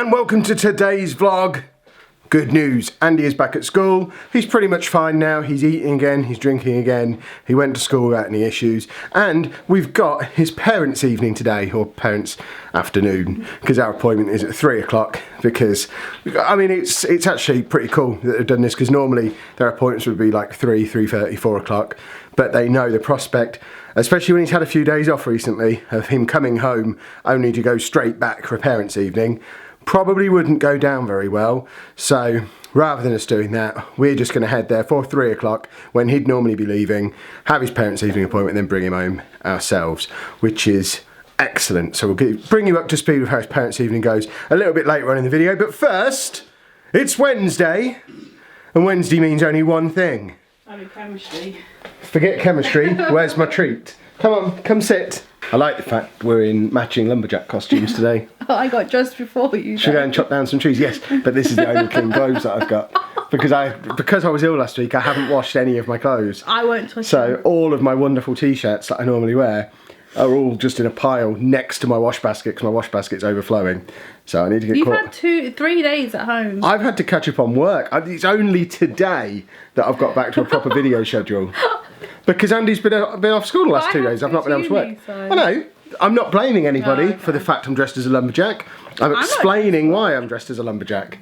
and welcome to today's vlog. Good news, Andy is back at school. He's pretty much fine now. He's eating again, he's drinking again. He went to school without any issues. And we've got his parents' evening today, or parents' afternoon, because our appointment is at 3 o'clock. Because, I mean, it's actually pretty cool that they've done this, because normally their appointments would be like 3:30, 4 o'clock. But they know the prospect, especially when he's had a few days off recently, of him coming home only to go straight back for a parents' evening. Probably wouldn't go down very well, so rather than us doing that, we're just going to head there for 3 o'clock when he'd normally be leaving, have his parents' evening appointment, then bring him home ourselves, which is excellent. So we'll bring you up to speed with how his parents' evening goes a little bit later on in the video, but first, it's Wednesday, and Wednesday means only one thing. Only chemistry. Forget chemistry, where's my treat? Come on, come sit. I like the fact we're in matching lumberjack costumes today. Oh, I got dressed before you. Should we go and chop down some trees? Yes, but this is the only clean clothes that I've got. Because I was ill last week, I haven't washed any of my clothes. I won't touch So them. all of my wonderful t-shirts that I normally wear are all just in a pile next to my wash basket, because my wash basket's overflowing. So I need to get You've caught. had 3 days at home. I've had to catch up on work. It's only today that I've got back to a proper video schedule. Because Andy's been off school the last 2 days. I've not been able to work. So. I know. I'm not blaming anybody okay. for the fact I'm dressed as a lumberjack. I'm explaining why I'm dressed as a lumberjack.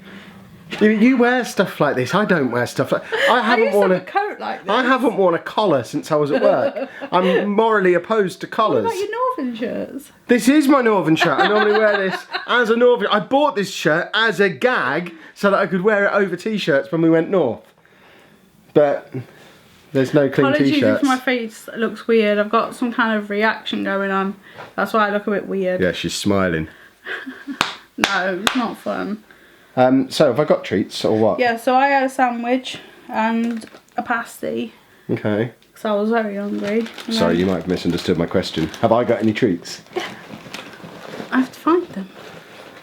You wear stuff like this. I don't wear stuff like. I used to have a coat like this. I haven't worn a collar since I was at work. I'm morally opposed to collars. What about your northern shirts? This is my northern shirt. I normally wear this as a northern. I bought this shirt as a gag so that I could wear it over t-shirts when we went north. But there's no clean Apologies t-shirts. if my face looks weird. I've got some kind of reaction going on. That's why I look a bit weird. Yeah, she's smiling. No, it's not fun. So have I got treats or what? Yeah, so I had a sandwich and a pasty. Okay. Because I was very hungry. Sorry, you might have misunderstood my question. Have I got any treats? Yeah. I have to find them.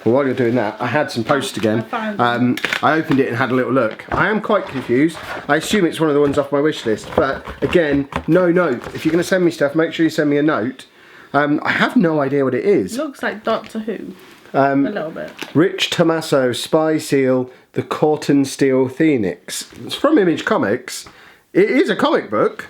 Well, while you're doing that, I had some posts again. I opened it and had a little look. I am quite confused. I assume it's one of the ones off my wish list, but again, no note. If you're going to send me stuff, make sure you send me a note. I have no idea what it is. Looks like Doctor Who. A little bit. Rich Tommaso, Spy Seal, The Corton Steel Phoenix. It's from Image Comics. It is a comic book.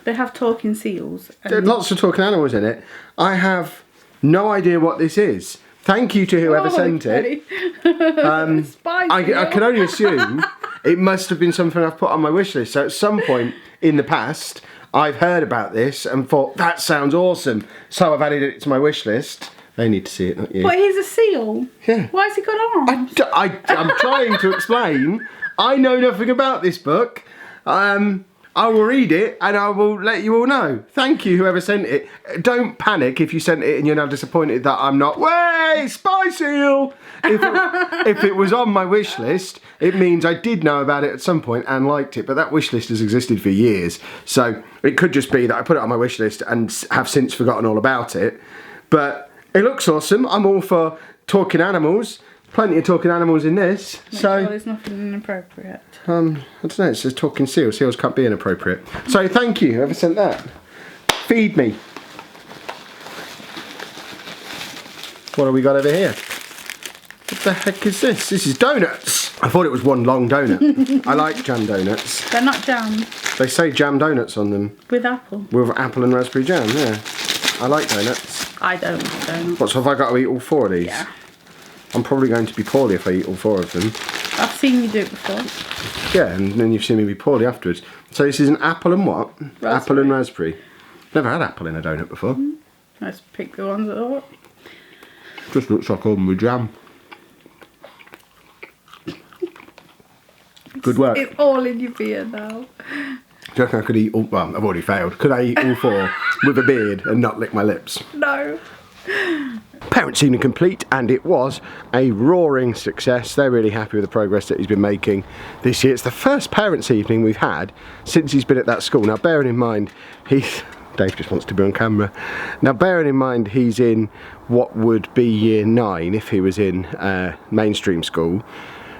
They have talking seals. There are lots of talking animals in it. I have no idea what this is. Thank you to whoever sent it. I can only assume it must have been something I've put on my wish list. So at some point in the past, I've heard about this and thought, that sounds awesome. So I've added it to my wish list. They need to see it, not you. But he's a seal. Yeah. Why has he got arms? I'm trying to explain. I know nothing about this book. I will read it and I will let you all know. Thank you, whoever sent it. Don't panic if you sent it and you're now disappointed that I'm not. Way, Spy Seal! If it was on my wish list, it means I did know about it at some point and liked it. But that wish list has existed for years. So it could just be that I put it on my wish list and have since forgotten all about it. But it looks awesome. I'm all for talking animals. Plenty of talking animals in this. Make so sure there's nothing inappropriate. I don't know, it says talking seals. Seals can't be inappropriate. So thank you, whoever sent that. Feed me. What have we got over here? What the heck is this? This is donuts. I thought it was one long donut. I like jam donuts. They're not jam. They say jam donuts on them. With apple. With apple and raspberry jam, yeah. I like donuts. I don't like donuts. What, so have I got to eat all 4 of these? Yeah. I'm probably going to be poorly if I eat all 4 of them. I've seen you do it before. Yeah, and then you've seen me be poorly afterwards. So this is an apple and what? Raspberry. Apple and raspberry. Never had apple in a donut before. Let's pick the ones that are. Just looks like ordinary jam. Good work. It's all in your beard now. Do you reckon I could eat all, well, I've already failed. Could I eat all 4 with a beard and not lick my lips? No. Parents' evening complete, and it was a roaring success. They're really happy with the progress that he's been making this year. It's the first parents' evening we've had since he's been at that school. Now, bearing in mind, Dave just wants to be on camera. Now, bearing in mind he's in what would be year 9 if he was in mainstream school,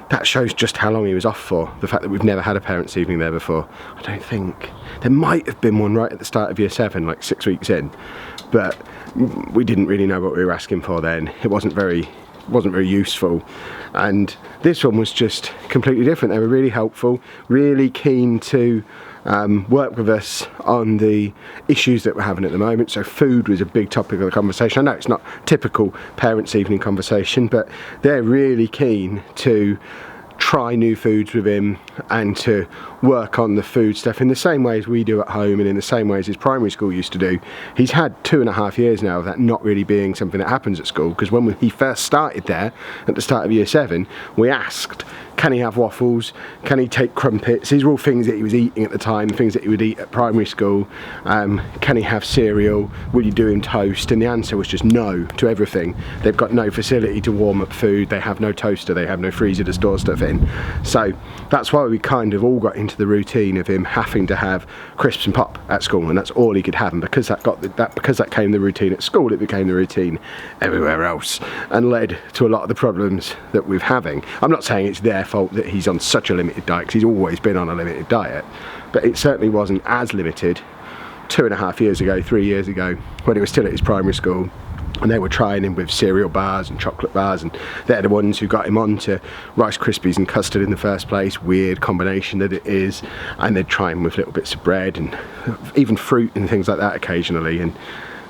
that shows just how long he was off for. The fact that we've never had a parents' evening there before. I don't think. There might have been one right at the start of year 7, like 6 weeks in, but we didn't really know what we were asking for then. It wasn't very wasn't very useful. And this one was just completely different. They were really helpful, really keen to work with us on the issues that we're having at the moment. So food was a big topic of the conversation. I know it's not typical parents' evening conversation, but they're really keen to try new foods with him and to work on the food stuff in the same way as we do at home and in the same way as his primary school used to do. He's had 2.5 years now of that not really being something that happens at school, because when he first started there at the start of year 7, we asked, can he have waffles, can he take crumpets? These were all things that he was eating at the time, things that he would eat at primary school. Can he have cereal, will you do him toast? And the answer was just no to everything. They've got no facility to warm up food, they have no toaster, they have no freezer to store stuff in. So that's why we kind of all got into the routine of him having to have crisps and pop at school, and that's all he could have. And because that came the routine at school, it became the routine everywhere else, and led to a lot of the problems that we're having. I'm not saying it's their fault that he's on such a limited diet, because he's always been on a limited diet, but it certainly wasn't as limited 2.5 years ago, 3 years ago, when he was still at his primary school. And they were trying him with cereal bars and chocolate bars, and they're the ones who got him on to Rice Krispies and custard in the first place, weird combination that it is. And they'd try him with little bits of bread and even fruit and things like that occasionally, and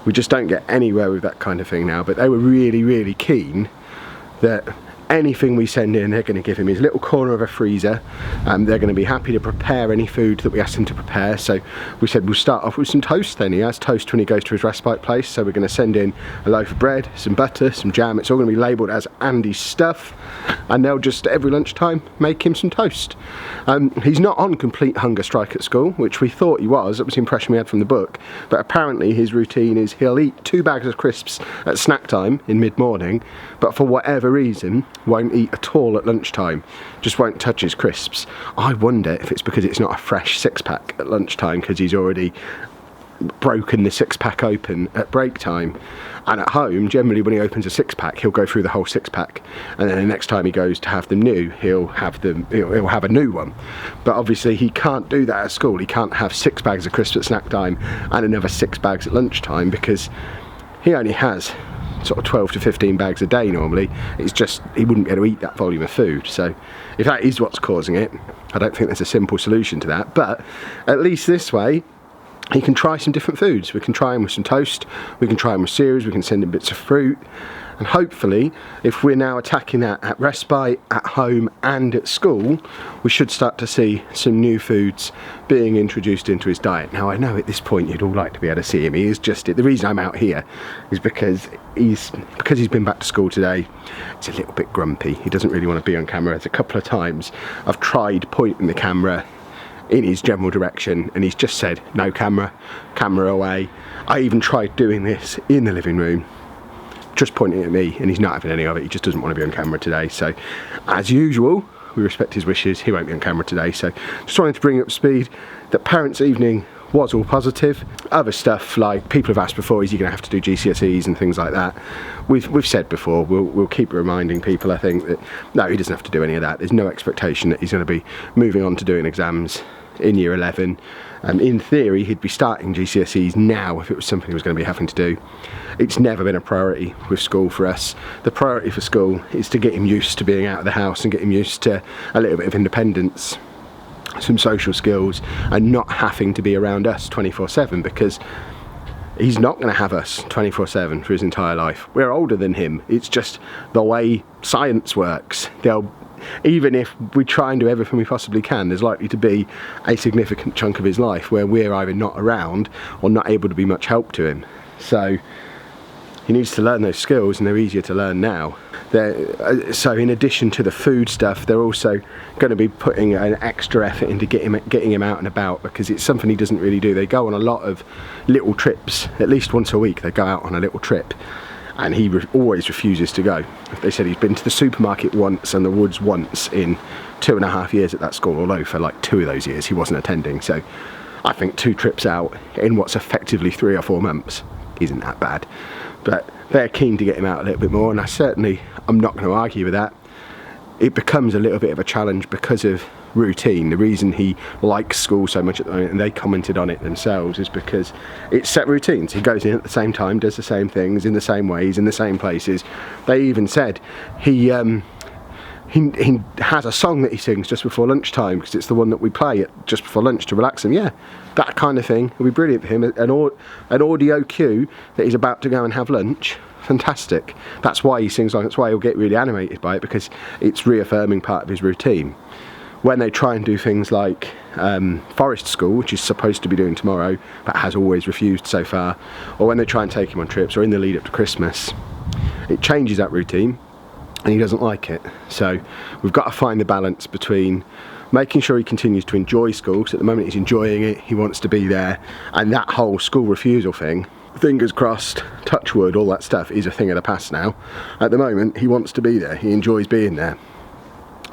we just don't get anywhere with that kind of thing now. But they were really, really keen that anything we send in, they're going to give him his little corner of a freezer. They're going to be happy to prepare any food that we ask him to prepare. So we said we'll start off with some toast then. He has toast when he goes to his respite place, so we're going to send in a loaf of bread, some butter, some jam. It's all going to be labelled as Andy's stuff, and they'll just every lunchtime make him some toast. He's not on complete hunger strike at school, which we thought he was. That was the impression we had from the book. But apparently his routine is he'll eat 2 bags of crisps at snack time in mid-morning, but for whatever reason won't eat at all at lunchtime, just won't touch his crisps. I wonder if it's because it's not a fresh 6-pack at lunchtime, because he's already broken the 6-pack open at break time. And at home, generally when he opens a 6-pack, he'll go through the whole 6-pack, and then the next time he goes to have them new, he'll have a new one. But obviously he can't do that at school. He can't have 6 bags of crisps at snack time and another 6 bags at lunchtime, because he only has sort of 12 to 15 bags a day normally. It's just he wouldn't be able to eat that volume of food. So if that is what's causing it, I don't think there's a simple solution to that. But at least this way he can try some different foods. We can try him with some toast, we can try him with cereals, we can send him bits of fruit, and hopefully if we're now attacking that at respite, at home and at school, we should start to see some new foods being introduced into his diet. Now I know at this point you'd all like to be able to see him. He is just, the reason I'm out here is because he's been back to school today. He's a little bit grumpy. He doesn't really want to be on camera. There's a couple of times I've tried pointing the camera in his general direction and he's just said no, camera away. I even tried doing this in the living room, just pointing at me, and he's not having any of it. He just doesn't want to be on camera today. So as usual, we respect his wishes. He won't be on camera today. So just wanted to bring up to speed that parents' evening was all positive. Other stuff, like people have asked before, is he going to have to do GCSEs and things like that? We've said before, we'll keep reminding people, I think, that no, he doesn't have to do any of that. There's no expectation that he's going to be moving on to doing exams in year 11. In theory, he'd be starting GCSEs now if it was something he was going to be having to do. It's never been a priority with school for us. The priority for school is to get him used to being out of the house and get him used to a little bit of independence, some social skills, and not having to be around us 24/7, because he's not going to have us 24/7 for his entire life. We're older than him. It's just the way science works. Even if we try and do everything we possibly can, there's likely to be a significant chunk of his life where we're either not around or not able to be much help to him. So he needs to learn those skills, and they're easier to learn now. So in addition to the food stuff, they're also going to be putting an extra effort into getting him out and about, because it's something he doesn't really do. They go on a lot of little trips. At least once a week they go out on a little trip, and he always refuses to go. They said he's been to the supermarket once and the woods once in 2.5 years at that school, although for like 2 of those years he wasn't attending. So I think 2 trips out in what's effectively 3 or 4 months isn't that bad. But they're keen to get him out a little bit more, and I'm not going to argue with that. It becomes a little bit of a challenge because of routine. The reason he likes school so much at the moment, and they commented on it themselves, is because it's set routines. He goes in at the same time, does the same things in the same ways, in the same places. They even said he has a song that he sings just before lunchtime, because it's the one that we play at just before lunch to relax him. Yeah, that kind of thing will be brilliant for him. An audio cue that he's about to go and have lunch. Fantastic. That's why he sings like. That's why he'll get really animated by it, because it's reaffirming part of his routine. When they try and do things like forest school, which is supposed to be doing tomorrow, but has always refused so far, or when they try and take him on trips, or in the lead up to Christmas, it changes that routine and he doesn't like it. So we've got to find the balance between making sure he continues to enjoy school, because at the moment he's enjoying it, he wants to be there, and that whole school refusal thing, fingers crossed, touch wood, all that stuff is a thing of the past now. At the moment he wants to be there, he enjoys being there.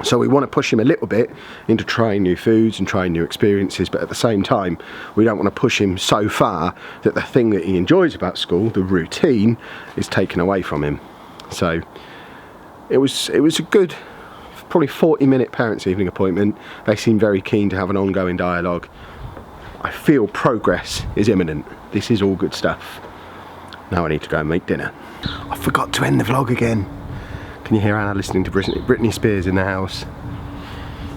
So we want to push him a little bit into trying new foods and trying new experiences, but at the same time we don't want to push him so far that the thing that he enjoys about school, the routine, is taken away from him. So it was a good, probably 40-minute parents' evening appointment. They seem very keen to have an ongoing dialogue. I feel progress is imminent. This is all good stuff. Now I need to go and make dinner. I forgot to end the vlog again. Can you hear Anna listening to Britney Spears in the house?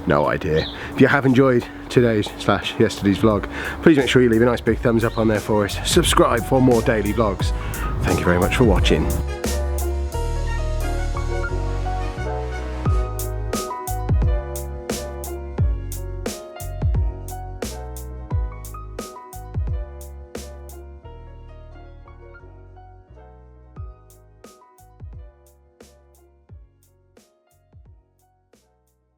No idea. If you have enjoyed today's/yesterday's vlog, please make sure you leave a nice big thumbs up on there for us. Subscribe for more daily vlogs. Thank you very much for watching.